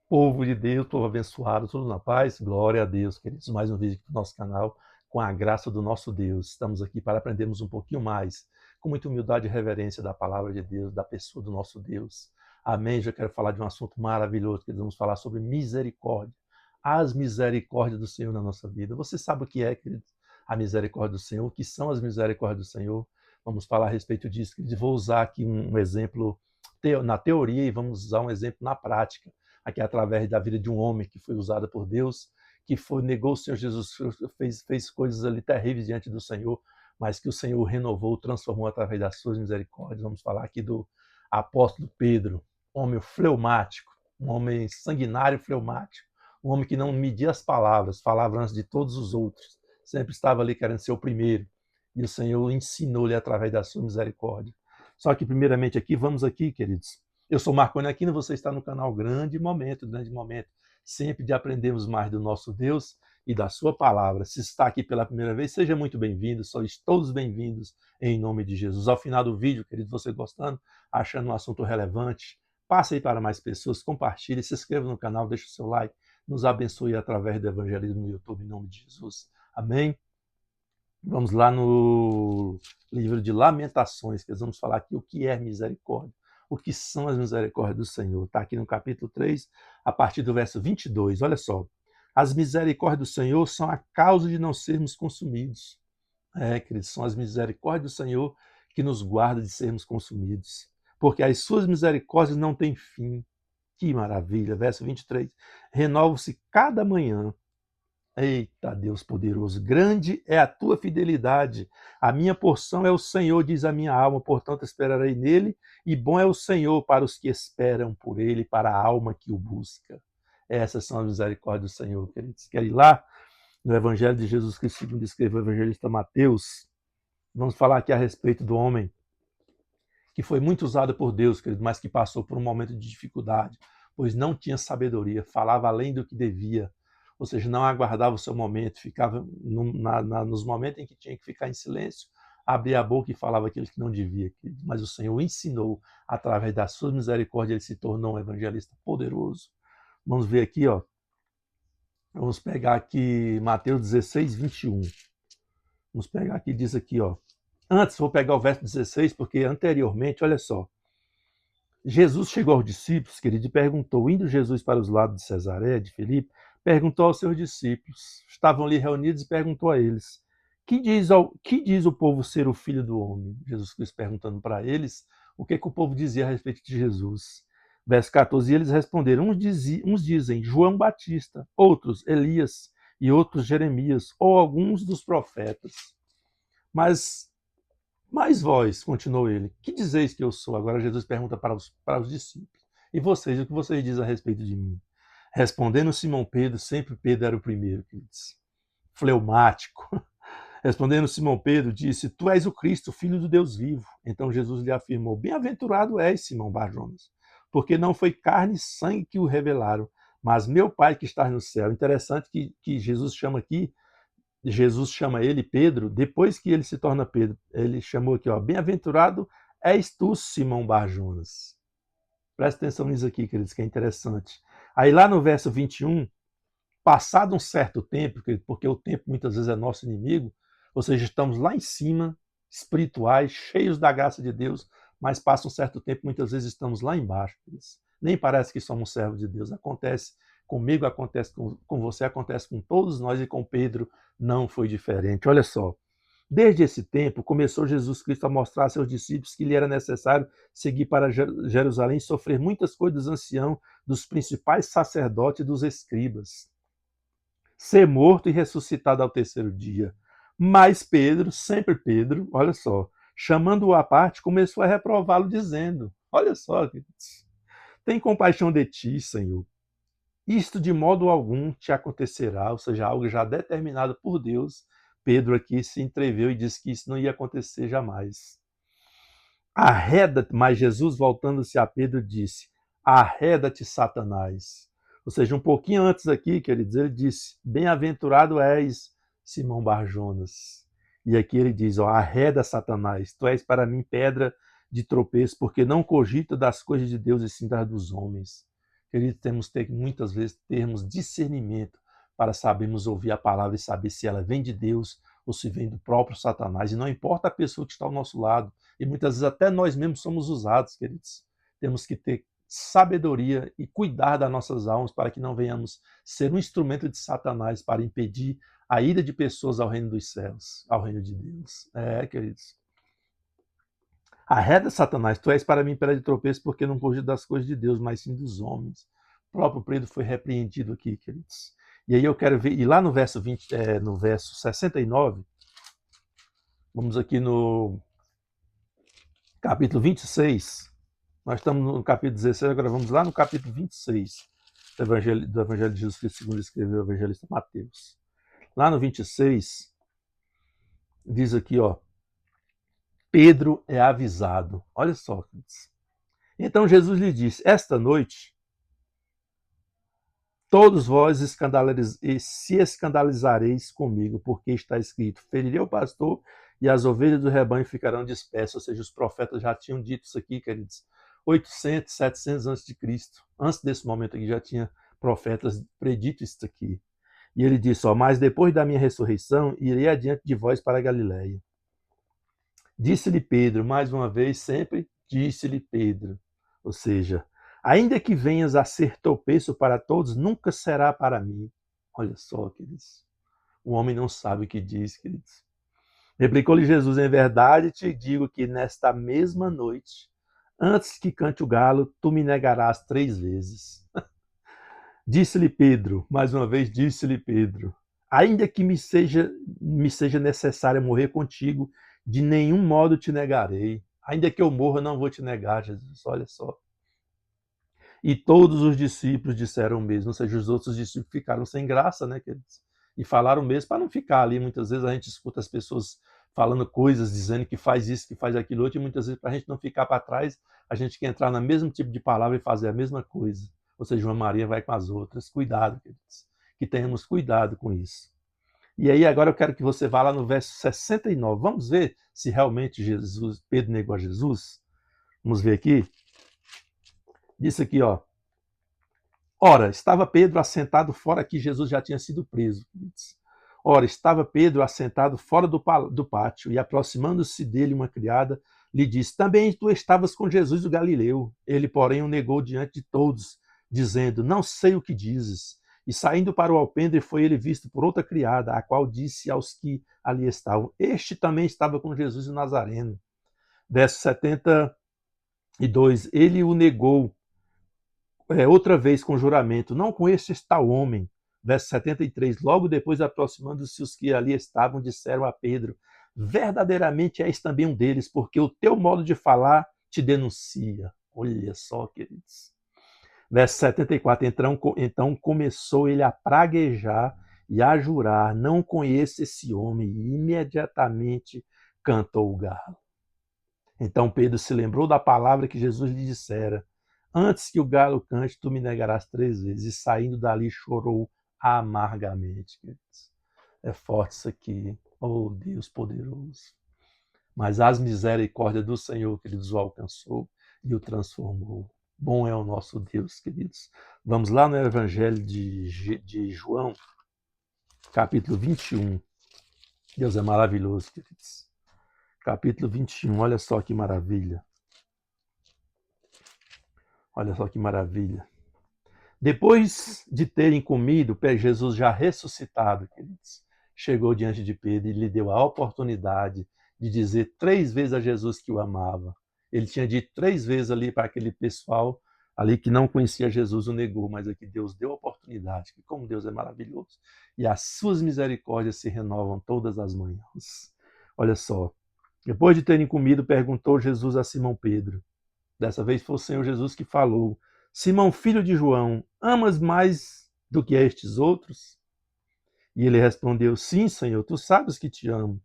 Povo de Deus, povo abençoado, tudo na paz, glória a Deus, queridos. Mais um vídeo aqui do nosso canal, com a graça do nosso Deus. Estamos aqui para aprendermos um pouquinho mais, com muita humildade e reverência da palavra de Deus, da pessoa do nosso Deus. Amém? Já quero falar de um assunto maravilhoso, que vamos falar sobre misericórdia. As misericórdias do Senhor na nossa vida. Você sabe o que é, queridos? A misericórdia do Senhor, o que são as misericórdias do Senhor? Vamos falar a respeito disso, queridos. Vou usar aqui um exemplo na teoria e vamos usar um exemplo na prática aqui através da vida de um homem que foi usado por Deus, que negou o Senhor Jesus, fez coisas ali terríveis diante do Senhor, mas que o Senhor renovou, transformou através das suas misericórdias. Vamos falar aqui do apóstolo Pedro, homem fleumático, um homem sanguinário fleumático, um homem que não media as palavras, falava antes de todos os outros, sempre estava ali querendo ser o primeiro, e o Senhor ensinou-lhe através da sua misericórdia. Só que primeiramente aqui, vamos aqui, queridos, eu sou Marconi Aquino, você está no canal Grande Momento, sempre de aprendermos mais do nosso Deus e da sua palavra. Se está aqui pela primeira vez, seja muito bem-vindo, sois todos bem-vindos em nome de Jesus. Ao final do vídeo, querido, você gostando, achando um assunto relevante, passe aí para mais pessoas, compartilhe, se inscreva no canal, deixe o seu like, nos abençoe através do evangelismo no YouTube, em nome de Jesus. Amém? Vamos lá no livro de Lamentações, que nós vamos falar aqui o que é misericórdia, o que são as misericórdias do Senhor. Está aqui no capítulo 3, a partir do verso 22. Olha só. As misericórdias do Senhor são a causa de não sermos consumidos. Queridos, são as misericórdias do Senhor que nos guarda de sermos consumidos. Porque as suas misericórdias não têm fim. Que maravilha. Verso 23. Renovam-se cada manhã. Eita, Deus poderoso, grande é a tua fidelidade. A minha porção é o Senhor, diz a minha alma, portanto esperarei nele, e bom é o Senhor para os que esperam por ele, para a alma que o busca. Essas são as misericórdias do Senhor, queridos. Quer ir lá no Evangelho de Jesus Cristo, segundo escreveu o evangelista Mateus? Vamos falar aqui a respeito do homem que foi muito usado por Deus, querido, mas que passou por um momento de dificuldade, pois não tinha sabedoria, falava além do que devia, ou seja, não aguardava o seu momento, ficava nos momentos em que tinha que ficar em silêncio, abria a boca e falava aquilo que não devia. Querido. Mas o Senhor ensinou, através da sua misericórdia, ele se tornou um evangelista poderoso. Vamos ver aqui, ó. Vamos pegar aqui Mateus 16, 21. Vamos pegar aqui, diz aqui, ó. Antes, vou pegar o verso 16, porque anteriormente, olha só, Jesus chegou aos discípulos, querido, e perguntou, indo Jesus para os lados de Cesareia, de Filipe, perguntou aos seus discípulos, estavam ali reunidos e perguntou a eles, que diz o povo ser o filho do homem? Jesus Cristo perguntando para eles o que o povo dizia a respeito de Jesus. Verso 14, e eles responderam, uns dizem João Batista, outros Elias e outros Jeremias, ou alguns dos profetas. Mas vós, continuou ele, que dizeis que eu sou? Agora Jesus pergunta para os discípulos. E vocês, o que vocês dizem a respeito de mim? Respondendo Simão Pedro, sempre Pedro era o primeiro, queridos. Fleumático. Respondendo Simão Pedro, disse, tu és o Cristo, filho do Deus vivo. Então Jesus lhe afirmou, bem-aventurado és, Simão Barjonas, porque não foi carne e sangue que o revelaram, mas meu Pai que está no céu. Interessante que Jesus chama ele Pedro, depois que ele se torna Pedro, ele chamou aqui, ó, bem-aventurado és tu, Simão Barjonas. Presta atenção nisso aqui, queridos, que é interessante. Aí lá no verso 21, passado um certo tempo, porque o tempo muitas vezes é nosso inimigo, ou seja, estamos lá em cima, espirituais, cheios da graça de Deus, mas passa um certo tempo, muitas vezes estamos lá embaixo. Queridos. Nem parece que somos servos de Deus. Acontece comigo, acontece com você, acontece com todos nós e com Pedro não foi diferente. Olha só. Desde esse tempo, começou Jesus Cristo a mostrar a seus discípulos que lhe era necessário seguir para Jerusalém e sofrer muitas coisas dos anciãos, dos principais sacerdotes e dos escribas. Ser morto e ressuscitado ao terceiro dia. Mas Pedro, sempre Pedro, olha só, chamando-o à parte, começou a reprová-lo, dizendo, olha só, queridos, tem compaixão de ti, Senhor. Isto de modo algum te acontecerá, ou seja, algo já determinado por Deus. Pedro aqui se entreveu e disse que isso não ia acontecer jamais. Arreda-te, mas Jesus, voltando-se a Pedro, disse, arreda-te, Satanás. Ou seja, um pouquinho antes aqui, queridos, ele disse, bem-aventurado és, Simão Barjonas. E aqui ele diz, ó, arreda, Satanás, tu és para mim pedra de tropeço, porque não cogita das coisas de Deus e sim das dos homens. Querido, temos que muitas vezes termos discernimento para sabermos ouvir a palavra e saber se ela vem de Deus ou se vem do próprio Satanás. E não importa a pessoa que está ao nosso lado. E muitas vezes até nós mesmos somos usados, queridos. Temos que ter sabedoria e cuidar das nossas almas para que não venhamos ser um instrumento de Satanás para impedir a ida de pessoas ao reino dos céus, ao reino de Deus. Queridos. Arreda, Satanás, tu és para mim pedra de tropeço, porque não fugiu das coisas de Deus, mas sim dos homens. O próprio Pedro foi repreendido aqui, queridos. E aí eu quero ver, e lá no verso 20, no verso 69, vamos aqui no capítulo 26, nós estamos no capítulo 16, agora vamos lá no capítulo 26 do Evangelho de Jesus Cristo, segundo escreveu o evangelista Mateus. Lá no 26, diz aqui, ó, Pedro é avisado. Olha só, queridos. Então Jesus lhe disse, esta noite, todos vós se escandalizareis comigo, porque está escrito, ferirei o pastor e as ovelhas do rebanho ficarão dispersas. Ou seja, os profetas já tinham dito isso aqui, queridos, 800, 700 antes de Cristo. Antes desse momento aqui já tinha profetas predito isso aqui. E ele disse, ó, mas depois da minha ressurreição, irei adiante de vós para a Galileia. Disse-lhe Pedro, mais uma vez, sempre disse-lhe Pedro. Ou seja, ainda que venhas a ser tropeço para todos, nunca será para mim. Olha só, queridos. O homem não sabe o que diz, queridos. Replicou-lhe Jesus, em verdade te digo que nesta mesma noite, antes que cante o galo, tu me negarás 3 vezes. Disse-lhe Pedro, mais uma vez disse-lhe Pedro, ainda que me seja necessário morrer contigo, de nenhum modo te negarei. Ainda que eu morra, não vou te negar, Jesus. Olha só. E todos os discípulos disseram o mesmo, ou seja, os outros discípulos ficaram sem graça, né, queridos? E falaram o mesmo para não ficar ali. Muitas vezes a gente escuta as pessoas falando coisas, dizendo que faz isso, que faz aquilo outro, e muitas vezes para a gente não ficar para trás, a gente quer entrar no mesmo tipo de palavra e fazer a mesma coisa. Ou seja, uma Maria vai com as outras. Cuidado, queridos. Que tenhamos cuidado com isso. E aí agora eu quero que você vá lá no verso 69. Vamos ver se realmente Pedro negou a Jesus? Vamos ver aqui. Diz aqui, ó. Ora, estava Pedro assentado fora, que Jesus já tinha sido preso. Ora, estava Pedro assentado fora do pátio, e aproximando-se dele uma criada, lhe disse, também tu estavas com Jesus o Galileu. Ele, porém, o negou diante de todos, dizendo, não sei o que dizes. E saindo para o alpendre, foi ele visto por outra criada, a qual disse aos que ali estavam, este também estava com Jesus o Nazareno. Verso 72, ele o negou, outra vez com juramento, não conheço este homem. Verso 73, logo depois, aproximando-se os que ali estavam, disseram a Pedro, verdadeiramente és também um deles, porque o teu modo de falar te denuncia. Olha só, queridos. Verso 74, então começou ele a praguejar e a jurar, não conheço esse homem, e imediatamente cantou o galo. Então Pedro se lembrou da palavra que Jesus lhe dissera, antes que o galo cante, tu me negarás 3 vezes. E saindo dali, chorou amargamente. Queridos. É forte isso aqui. Oh, Deus poderoso. Mas as misericórdias do Senhor, queridos, o alcançou e o transformou. Bom é o nosso Deus, queridos. Vamos lá no Evangelho de João, capítulo 21. Deus é maravilhoso, queridos. Capítulo 21, olha só que maravilha. Olha só que maravilha. Depois de terem comido, Jesus já ressuscitado, queridos, chegou diante de Pedro e lhe deu a oportunidade de dizer 3 vezes a Jesus que o amava. Ele tinha dito 3 vezes ali para aquele pessoal ali que não conhecia Jesus, o negou, mas aqui Deus deu a oportunidade, que como Deus é maravilhoso, e as suas misericórdias se renovam todas as manhãs. Olha só, depois de terem comido, perguntou Jesus a Simão Pedro, dessa vez foi o Senhor Jesus que falou, Simão, filho de João, amas mais do que estes outros? E ele respondeu, sim, Senhor, tu sabes que te amo.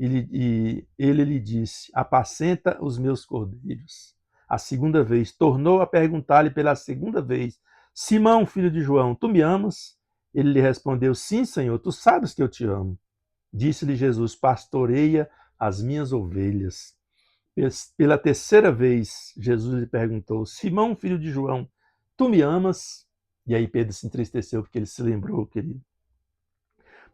E ele lhe disse, apacenta os meus cordeiros. A segunda vez, tornou a perguntar-lhe pela segunda vez, Simão, filho de João, tu me amas? Ele lhe respondeu, sim, Senhor, tu sabes que eu te amo. Disse-lhe Jesus, pastoreia as minhas ovelhas. Pela terceira vez, Jesus lhe perguntou, Simão, filho de João, tu me amas? E aí Pedro se entristeceu porque ele se lembrou, querido.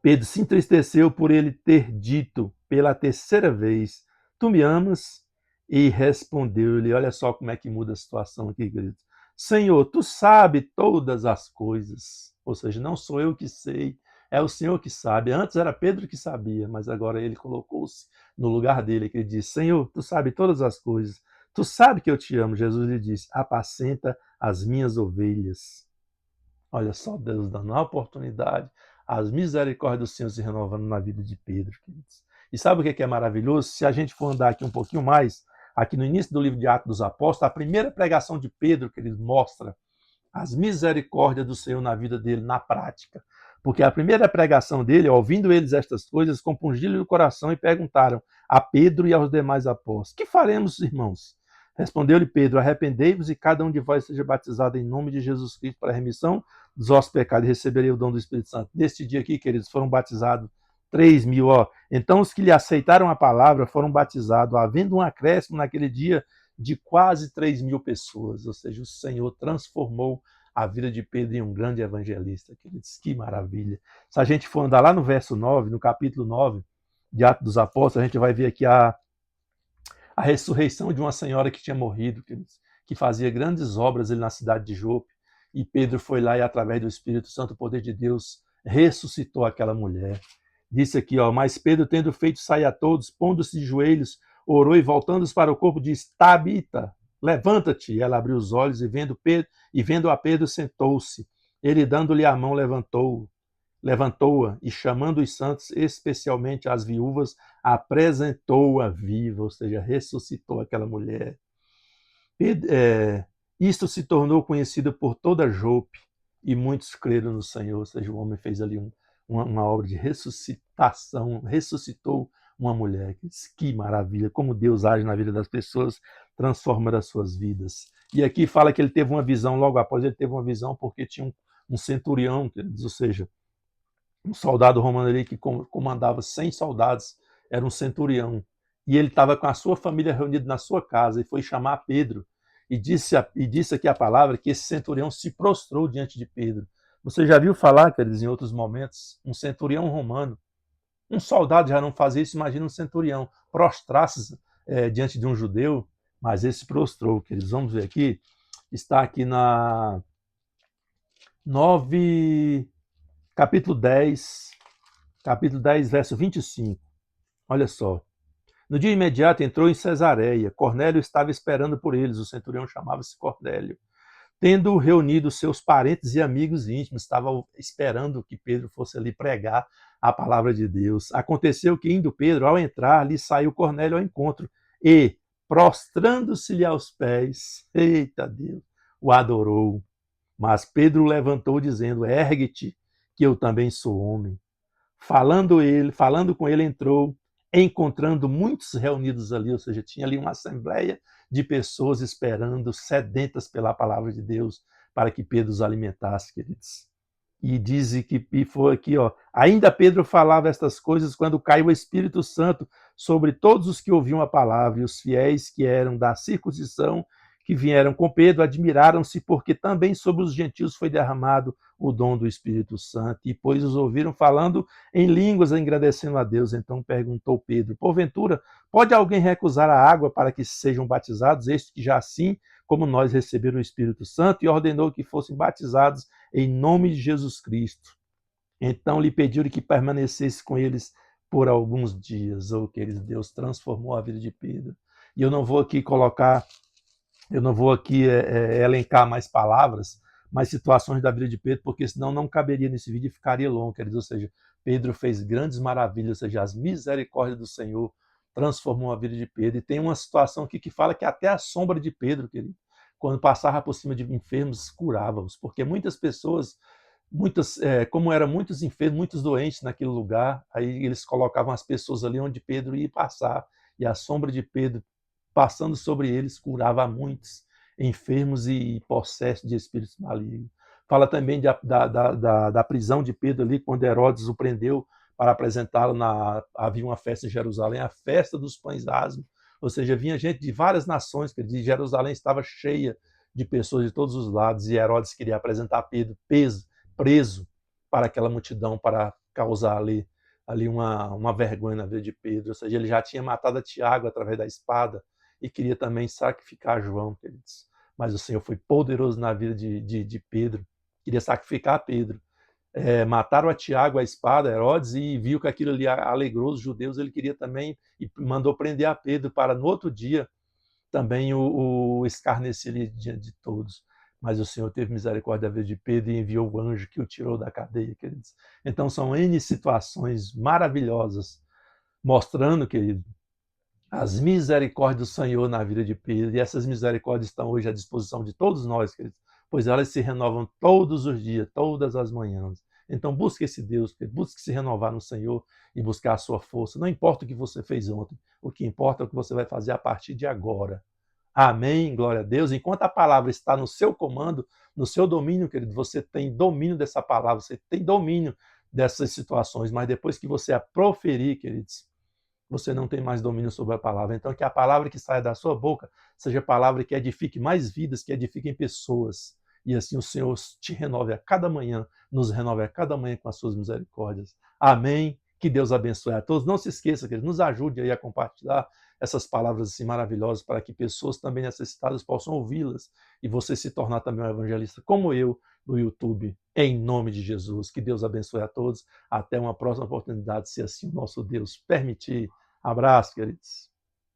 Pedro se entristeceu por ele ter dito pela terceira vez, tu me amas? E respondeu-lhe, olha só como é que muda a situação aqui, querido. Senhor, tu sabe todas as coisas. Ou seja, não sou eu que sei, é o Senhor que sabe. Antes era Pedro que sabia, mas agora ele colocou-se no lugar dele, que ele disse, Senhor, tu sabe todas as coisas. Tu sabe que eu te amo. Jesus lhe disse, apacenta as minhas ovelhas. Olha só, Deus dando a oportunidade, as misericórdias do Senhor se renovando na vida de Pedro, queridos. E sabe o que é maravilhoso? Se a gente for andar aqui um pouquinho mais, aqui no início do livro de Atos dos Apóstolos, a primeira pregação de Pedro, que ele mostra as misericórdias do Senhor na vida dele, na prática. Porque a primeira pregação dele, ouvindo eles estas coisas, compungiram-lhe o coração e perguntaram a Pedro e aos demais apóstolos, que faremos, irmãos? Respondeu-lhe Pedro, arrependei-vos e cada um de vós seja batizado em nome de Jesus Cristo para a remissão dos vossos pecados e receberei o dom do Espírito Santo. Neste dia aqui, queridos, foram batizados 3.000. Então os que lhe aceitaram a palavra foram batizados, havendo um acréscimo naquele dia de quase 3.000 pessoas. Ou seja, o Senhor transformou a vida de Pedro em um grande evangelista. Queridos, que maravilha. Se a gente for andar lá no verso 9, no capítulo 9 de Atos dos Apóstolos, a gente vai ver aqui a ressurreição de uma senhora que tinha morrido, que fazia grandes obras ali na cidade de Jope. E Pedro foi lá e, através do Espírito Santo, o poder de Deus, ressuscitou aquela mulher. Disse aqui, mas Pedro, tendo feito sair a todos, pondo-se de joelhos, orou e, voltando-se para o corpo, disse, Tabita, levanta-te. E ela abriu os olhos e, vendo a Pedro, sentou-se. Ele, dando-lhe a mão, levantou-a e, chamando os santos, especialmente as viúvas, apresentou-a viva, ou seja, ressuscitou aquela mulher. Isto se tornou conhecido por toda Jope e muitos creram no Senhor, ou seja, o homem fez ali uma obra de ressuscitação, ressuscitou uma mulher. Que maravilha, como Deus age na vida das pessoas, transforma as suas vidas. E aqui fala que ele teve uma visão, logo após ele teve uma visão porque tinha um centurião, ou seja, um soldado romano ali que comandava 100 soldados, era um centurião. E ele estava com a sua família reunida na sua casa e foi chamar Pedro. E disse aqui a palavra que esse centurião se prostrou diante de Pedro. Você já viu falar, queridos, em outros momentos, um centurião romano, um soldado já não fazia isso, imagina um centurião, prostrar-se diante de um judeu, mas esse prostrou, queridos. Vamos ver aqui, está aqui na capítulo 10, verso 25. Olha só. No dia imediato entrou em Cesareia. Cornélio estava esperando por eles. O centurião chamava-se Cornélio. Tendo reunido seus parentes e amigos íntimos, estava esperando que Pedro fosse ali pregar a palavra de Deus. Aconteceu que, indo Pedro, ao entrar, lhe saiu Cornélio ao encontro e, prostrando-se-lhe aos pés, eita Deus, o adorou. Mas Pedro o levantou, dizendo, ergue-te, que eu também sou homem. Falando com ele, entrou, encontrando muitos reunidos ali, ou seja, tinha ali uma assembleia de pessoas esperando, sedentas pela palavra de Deus, para que Pedro os alimentasse, queridos. E diz que foi aqui, ainda Pedro falava estas coisas quando caiu o Espírito Santo sobre todos os que ouviam a palavra, e os fiéis que eram da circuncisão, que vieram com Pedro, admiraram-se, porque também sobre os gentios foi derramado o dom do Espírito Santo. E pois os ouviram falando em línguas, agradecendo a Deus. Então perguntou Pedro, porventura, pode alguém recusar a água para que sejam batizados, estes que já assim como nós receberam o Espírito Santo? E ordenou que fossem batizados em nome de Jesus Cristo. Então lhe pediram que permanecesse com eles por alguns dias. Querido, Deus transformou a vida de Pedro. E eu não vou aqui elencar mais palavras, mais situações da vida de Pedro, porque senão não caberia nesse vídeo e ficaria longo, queridos. Ou seja, Pedro fez grandes maravilhas, ou seja, as misericórdias do Senhor transformou a vida de Pedro. E tem uma situação aqui que fala que até a sombra de Pedro, querido, quando passava por cima de enfermos, curava-os, porque muitas pessoas, como eram muitos enfermos, muitos doentes naquele lugar, aí eles colocavam as pessoas ali onde Pedro ia passar, e a sombra de Pedro passando sobre eles, curava muitos enfermos e possessos de espíritos malignos. Fala também da prisão de Pedro ali, quando Herodes o prendeu para apresentá-lo. Havia uma festa em Jerusalém, a festa dos pães asmos, ou seja, vinha gente de várias nações, de Jerusalém estava cheia de pessoas de todos os lados, e Herodes queria apresentar Pedro preso para aquela multidão, para causar ali uma vergonha na vida de Pedro. Ou seja, ele já tinha matado a Tiago através da espada e queria também sacrificar João, queridos. Mas o Senhor foi poderoso na vida de Pedro, queria sacrificar Pedro. Mataram a Tiago a espada, Herodes, e viu que aquilo ali alegrou os judeus, ele queria também, e mandou prender a Pedro para no outro dia também o escarnecer diante de todos. Mas o Senhor teve misericórdia da vida de Pedro e enviou o anjo que o tirou da cadeia, queridos. Então são N situações maravilhosas, mostrando, querido, as misericórdias do Senhor na vida de Pedro, e essas misericórdias estão hoje à disposição de todos nós, queridos, pois elas se renovam todos os dias, todas as manhãs. Então busque esse Deus, querido, busque se renovar no Senhor e buscar a sua força. Não importa o que você fez ontem, o que importa é o que você vai fazer a partir de agora. Amém, glória a Deus. Enquanto a palavra está no seu comando, no seu domínio, querido, você tem domínio dessa palavra, você tem domínio dessas situações, mas depois que você a proferir, queridos, você não tem mais domínio sobre a palavra. Então, que a palavra que saia da sua boca seja a palavra que edifique mais vidas, que edifiquem pessoas. E assim o Senhor te renove a cada manhã, nos renove a cada manhã com as suas misericórdias. Amém. Que Deus abençoe a todos. Não se esqueça, que Ele nos ajude aí a compartilhar essas palavras assim maravilhosas para que pessoas também necessitadas possam ouvi-las e você se tornar também um evangelista como eu no YouTube, em nome de Jesus. Que Deus abençoe a todos. Até uma próxima oportunidade, se assim o nosso Deus permitir. Abraço, queridos.